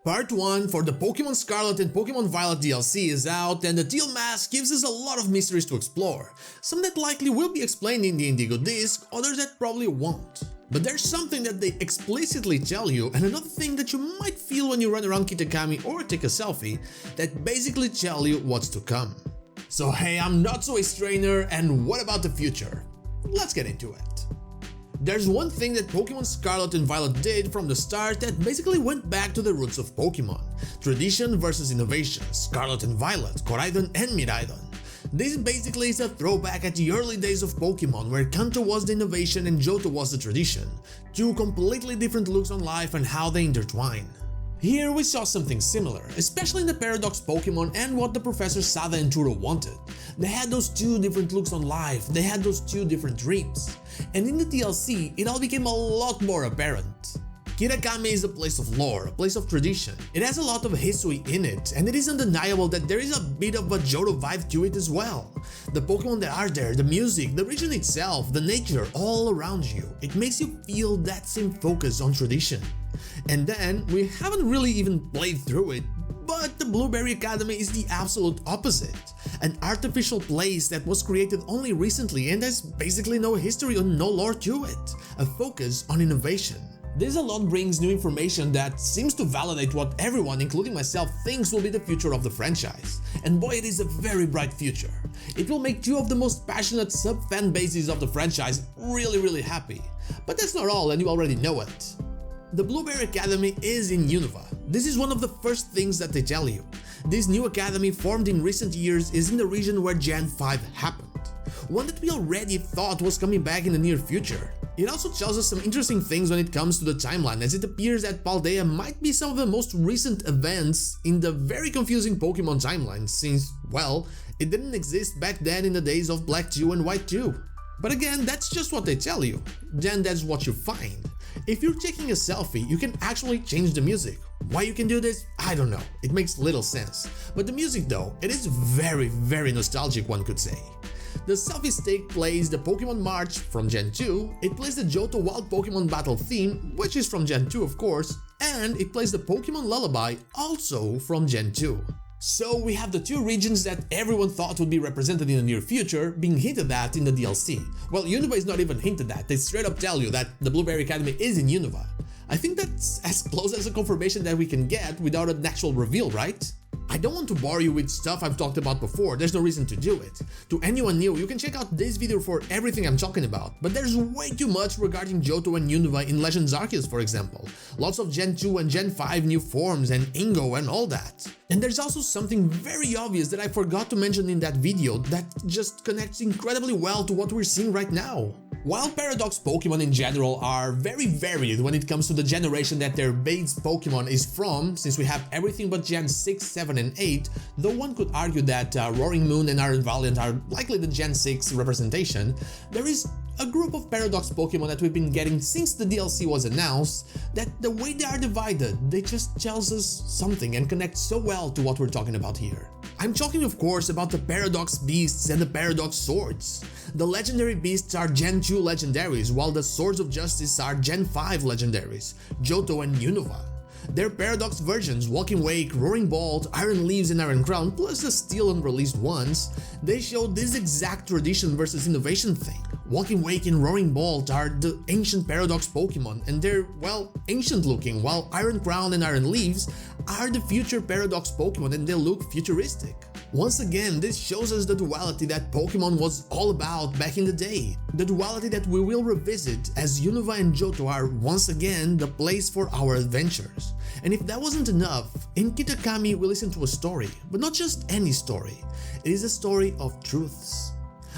Part 1 for the Pokémon Scarlet and Pokémon Violet DLC is out, and the Teal Mask gives us a lot of mysteries to explore. Some that likely will be explained in the Indigo Disc, others that probably won't. But there's something that they explicitly tell you, and another thing that you might feel when you run around Kitakami or take a selfie, that basically tell you what's to come. So hey, I'm not so a trainer, and what about the future? Let's get into it. There's one thing that Pokémon Scarlet and Violet did from the start that basically went back to the roots of Pokémon. Tradition versus innovation, Scarlet and Violet, Koraidon and Miraidon. This basically is a throwback at the early days of Pokémon, where Kanto was the innovation and Johto was the tradition. Two completely different looks on life and how they intertwine. Here we saw something similar, especially in the Paradox Pokémon and what the Professor Sada and Turo wanted. They had those two different looks on life, they had those two different dreams. And in the DLC, it all became a lot more apparent. Kitakami is a place of lore, a place of tradition. It has a lot of history in it, and it is undeniable that there is a bit of a Johto vibe to it as well. The Pokémon that are there, the music, the region itself, the nature all around you, it makes you feel that same focus on tradition. And then, we haven't really even played through it, but the Blueberry Academy is the absolute opposite. An artificial place that was created only recently and has basically no history or no lore to it. A focus on innovation. This a lot brings new information that seems to validate what everyone, including myself, thinks will be the future of the franchise. And boy, it is a very bright future. It will make two of the most passionate sub-fan bases of the franchise really happy. But that's not all, and you already know it. The Blueberry Academy is in Unova. This is one of the first things that they tell you. This new academy, formed in recent years, is in the region where Gen 5 happened. One that we already thought was coming back in the near future. It also tells us some interesting things when it comes to the timeline, as it appears that Paldea might be some of the most recent events in the very confusing Pokemon timeline, since, well, it didn't exist back then in the days of Black 2 and White 2. But again, that's just what they tell you, then that's what you find. If you're taking a selfie, you can actually change the music. Why you can do this? I don't know, it makes little sense. But the music though, it is very nostalgic, one could say. The selfie stick plays the Pokemon March from Gen 2, it plays the Johto Wild Pokemon Battle theme, which is from Gen 2 of course, and it plays the Pokemon Lullaby, also from Gen 2. So we have the two regions that everyone thought would be represented in the near future being hinted at in the DLC. Well, Unova is not even hinted at, they straight up tell you that the Blueberry Academy is in Unova. I think that's as close as a confirmation that we can get without an actual reveal, right? I don't want to bore you with stuff I've talked about before, there's no reason to do it. To anyone new, you can check out this video for everything I'm talking about, but there's way too much regarding Johto and Unova in Legends Arceus, for example. Lots of Gen 2 and Gen 5 new forms and Ingo and all that. And there's also something very obvious that I forgot to mention in that video that just connects incredibly well to what we're seeing right now. While Paradox Pokemon in general are very varied when it comes to the generation that their base Pokemon is from, since we have everything but Gen 6, 7 and 8, though one could argue that Roaring Moon and Iron Valiant are likely the Gen 6 representation, there is a group of Paradox Pokemon that we've been getting since the DLC was announced, that the way they are divided, they just tells us something and connect so well to what we're talking about here. I'm talking of course about the Paradox Beasts and the Paradox Swords. The Legendary Beasts are Gen 2 legendaries, while the Swords of Justice are Gen 5 legendaries, Johto and Unova. Their Paradox versions, Walking Wake, Roaring Bolt, Iron Leaves and Iron Crown, plus the still unreleased ones, they show this exact tradition versus innovation thing. Walking Wake and Roaring Bolt are the ancient Paradox Pokemon, and they're, well, ancient looking, while Iron Crown and Iron Leaves are the future Paradox Pokemon and they look futuristic. Once again, this shows us the duality that Pokemon was all about back in the day. The duality that we will revisit as Unova and Johto are once again the place for our adventures. And if that wasn't enough, in Kitakami we listen to a story, but not just any story. It is a story of truths.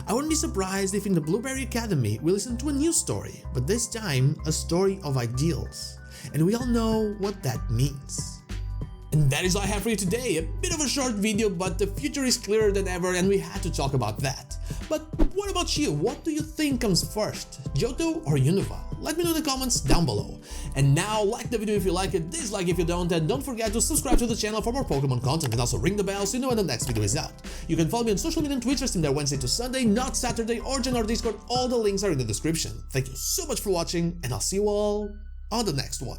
I wouldn't be surprised if in the Blueberry Academy we listen to a new story, but this time a story of ideals. And we all know what that means. And that is all I have for you today, a bit of a short video, but the future is clearer than ever and we had to talk about that. But what about you? What do you think comes first, Johto or Unova? Let me know in the comments down below. And now, like the video if you like it, dislike if you don't, and don't forget to subscribe to the channel for more Pokemon content and also ring the bell so you know when the next video is out. You can follow me on social media and Twitch, I stream there Wednesday to Sunday, not Saturday, or join our Discord, all the links are in the description. Thank you so much for watching, and I'll see you all on the next one.